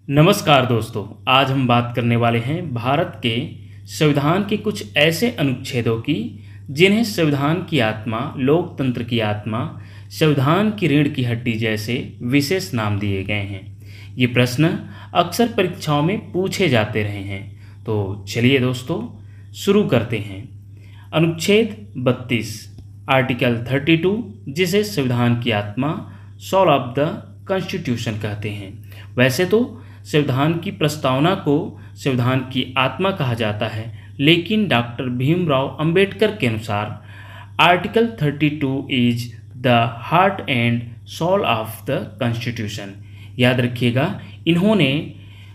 नमस्कार दोस्तों। आज हम बात करने वाले हैं भारत के संविधान के कुछ ऐसे अनुच्छेदों की जिन्हें संविधान की आत्मा, लोकतंत्र की आत्मा, संविधान की रीढ़ की हड्डी जैसे विशेष नाम दिए गए हैं। ये प्रश्न अक्सर परीक्षाओं में पूछे जाते रहे हैं। तो चलिए दोस्तों शुरू करते हैं। अनुच्छेद 32 आर्टिकल 32 जिसे संविधान की आत्मा, सोल ऑफ द कॉन्स्टिट्यूशन कहते हैं। वैसे तो संविधान की प्रस्तावना को संविधान की आत्मा कहा जाता है, लेकिन डॉक्टर भीमराव अंबेडकर के अनुसार article 32 is the heart and soul of the constitution. याद रखिएगा, इन्होंने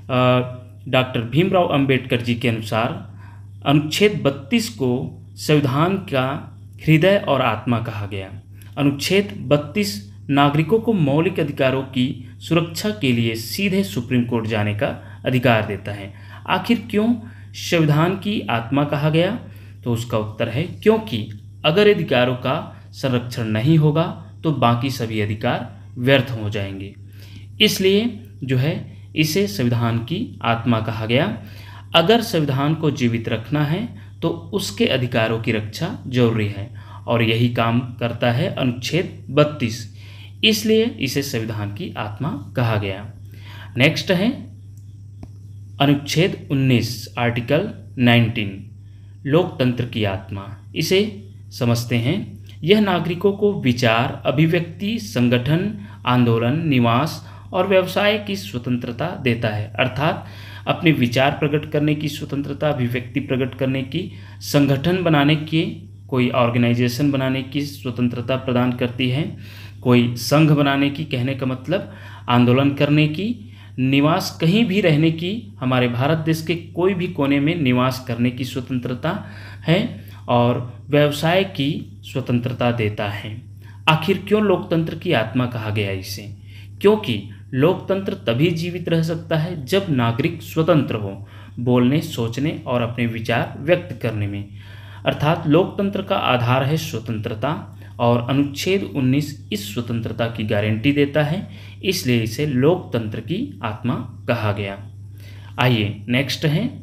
डॉक्टर भीमराव अंबेडकर जी के अनुसार अनुच्छेद 32 को संविधान का हृदय और आत्मा कहा गया। अनुच्छेद 32 नागरिकों को मौलिक अधिकारों की सुरक्षा के लिए सीधे सुप्रीम कोर्ट जाने का अधिकार देता है। आखिर क्यों संविधान की आत्मा कहा गया? तो उसका उत्तर है क्योंकि अगर अधिकारों का संरक्षण नहीं होगा तो बाकी सभी अधिकार व्यर्थ हो जाएंगे। इसलिए इसे संविधान की आत्मा कहा गया। अगर संविधान को जीवित रखना है तो उसके अधिकारों की रक्षा जरूरी है, और यही काम करता है अनुच्छेद 32। इसलिए इसे संविधान की आत्मा कहा गया। नेक्स्ट है अनुच्छेद 19 आर्टिकल 19 लोकतंत्र की आत्मा। इसे समझते हैं। यह नागरिकों को विचार, अभिव्यक्ति, संगठन, आंदोलन, निवास और व्यवसाय की स्वतंत्रता देता है। अर्थात अपने विचार प्रकट करने की स्वतंत्रता, अभिव्यक्ति प्रकट करने की, संगठन बनाने की, कोई ऑर्गेनाइजेशन बनाने की स्वतंत्रता प्रदान करती है, कोई संघ बनाने की, कहने का मतलब आंदोलन करने की, निवास कहीं भी रहने की, हमारे भारत देश के कोई भी कोने में निवास करने की स्वतंत्रता है, और व्यवसाय की स्वतंत्रता देता है। आखिर क्यों लोकतंत्र की आत्मा कहा गया इसे? क्योंकि लोकतंत्र तभी जीवित रह सकता है जब नागरिक स्वतंत्र हो, बोलने, सोचने और अपने विचार व्यक्त करने में। अर्थात लोकतंत्र का आधार है स्वतंत्रता, और अनुच्छेद 19 इस स्वतंत्रता की गारंटी देता है। इसलिए इसे लोकतंत्र की आत्मा कहा गया। आइए नेक्स्ट है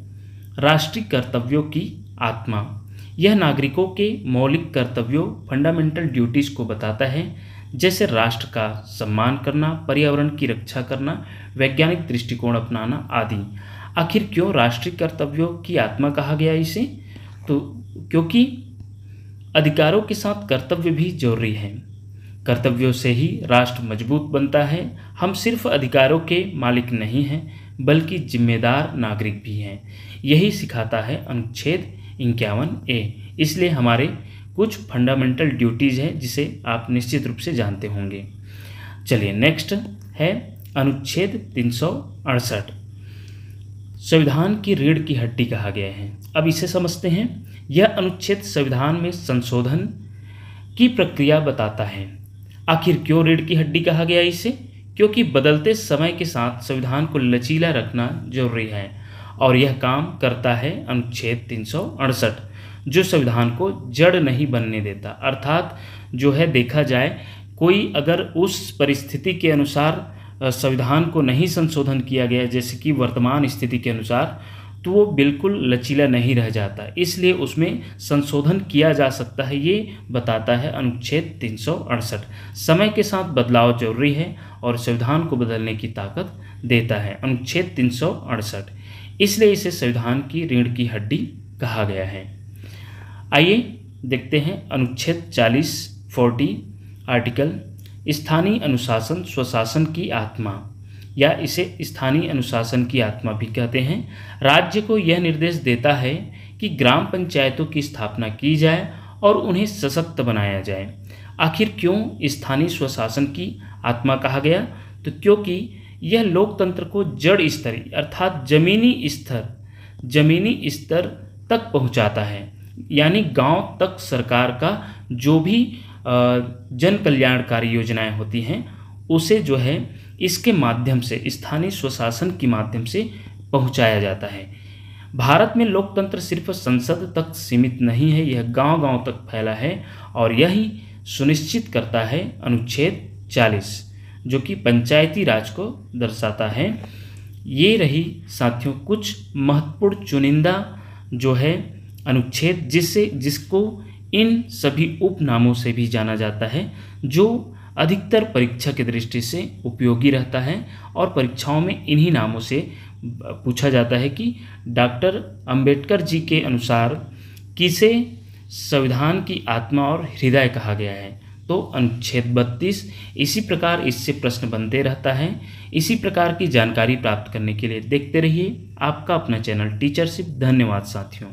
राष्ट्रीय कर्तव्यों की आत्मा। यह नागरिकों के मौलिक कर्तव्यों, फंडामेंटल ड्यूटीज़ को बताता है, जैसे राष्ट्र का सम्मान करना, पर्यावरण की रक्षा करना, वैज्ञानिक दृष्टिकोण अपनाना आदि। आखिर क्यों राष्ट्रीय कर्तव्यों की आत्मा कहा गया इसे? तो क्योंकि अधिकारों के साथ कर्तव्य भी जरूरी है। कर्तव्यों से ही राष्ट्र मजबूत बनता है। हम सिर्फ अधिकारों के मालिक नहीं हैं, बल्कि जिम्मेदार नागरिक भी हैं। यही सिखाता है अनुच्छेद 51A। इसलिए हमारे कुछ फंडामेंटल ड्यूटीज़ हैं जिसे आप निश्चित रूप से जानते होंगे। चलिए नेक्स्ट है अनुच्छेद 368 संविधान की रीढ़ की हड्डी कहा गया है। अब इसे समझते हैं। यह अनुच्छेद संविधान में संशोधन की प्रक्रिया बताता है। आखिर क्यों रीढ़ की हड्डी कहा गया इसे? क्योंकि बदलते समय के साथ संविधान को लचीला रखना जरूरी है, और यह काम करता है अनुच्छेद 368, जो संविधान को जड़ नहीं बनने देता। अर्थात देखा जाए, कोई अगर उस परिस्थिति के अनुसार संविधान को नहीं संशोधन किया गया, जैसे कि वर्तमान स्थिति के अनुसार, तो वो बिल्कुल लचीला नहीं रह जाता। इसलिए उसमें संशोधन किया जा सकता है, ये बताता है अनुच्छेद 368। समय के साथ बदलाव जरूरी है और संविधान को बदलने की ताकत देता है अनुच्छेद 368। इसलिए इसे संविधान की रीढ़ की हड्डी कहा गया है। आइए देखते हैं अनुच्छेद 40 आर्टिकल स्थानीय अनुशासन स्वशासन की आत्मा, या इसे स्थानीय अनुशासन की आत्मा भी कहते हैं। राज्य को यह निर्देश देता है कि ग्राम पंचायतों की स्थापना की जाए और उन्हें सशक्त बनाया जाए। आखिर क्यों स्थानीय स्वशासन की आत्मा कहा गया? तो क्योंकि यह लोकतंत्र को जड़ स्तर अर्थात जमीनी स्तर तक पहुंचाता है। यानी गांव तक सरकार का जो भी जन कल्याणकारी योजनाएं होती हैं, उसे इसके माध्यम से, स्थानीय स्वशासन के माध्यम से पहुंचाया जाता है। भारत में लोकतंत्र सिर्फ संसद तक सीमित नहीं है, यह गांव-गांव तक फैला है, और यही सुनिश्चित करता है अनुच्छेद 40, जो कि पंचायती राज को दर्शाता है। ये रही साथियों कुछ महत्वपूर्ण चुनिंदा जो है अनुच्छेद जिसको इन सभी उपनामों से भी जाना जाता है, जो अधिकतर परीक्षा की दृष्टि से उपयोगी रहता है और परीक्षाओं में इन्हीं नामों से पूछा जाता है कि डॉक्टर अंबेडकर जी के अनुसार किसे संविधान की आत्मा और हृदय कहा गया है। तो अनुच्छेद 32 इसी प्रकार इससे प्रश्न बनते रहता है। इसी प्रकार की जानकारी प्राप्त करने के लिए देखते रहिए आपका अपना चैनल टीचरशिप। धन्यवाद साथियों।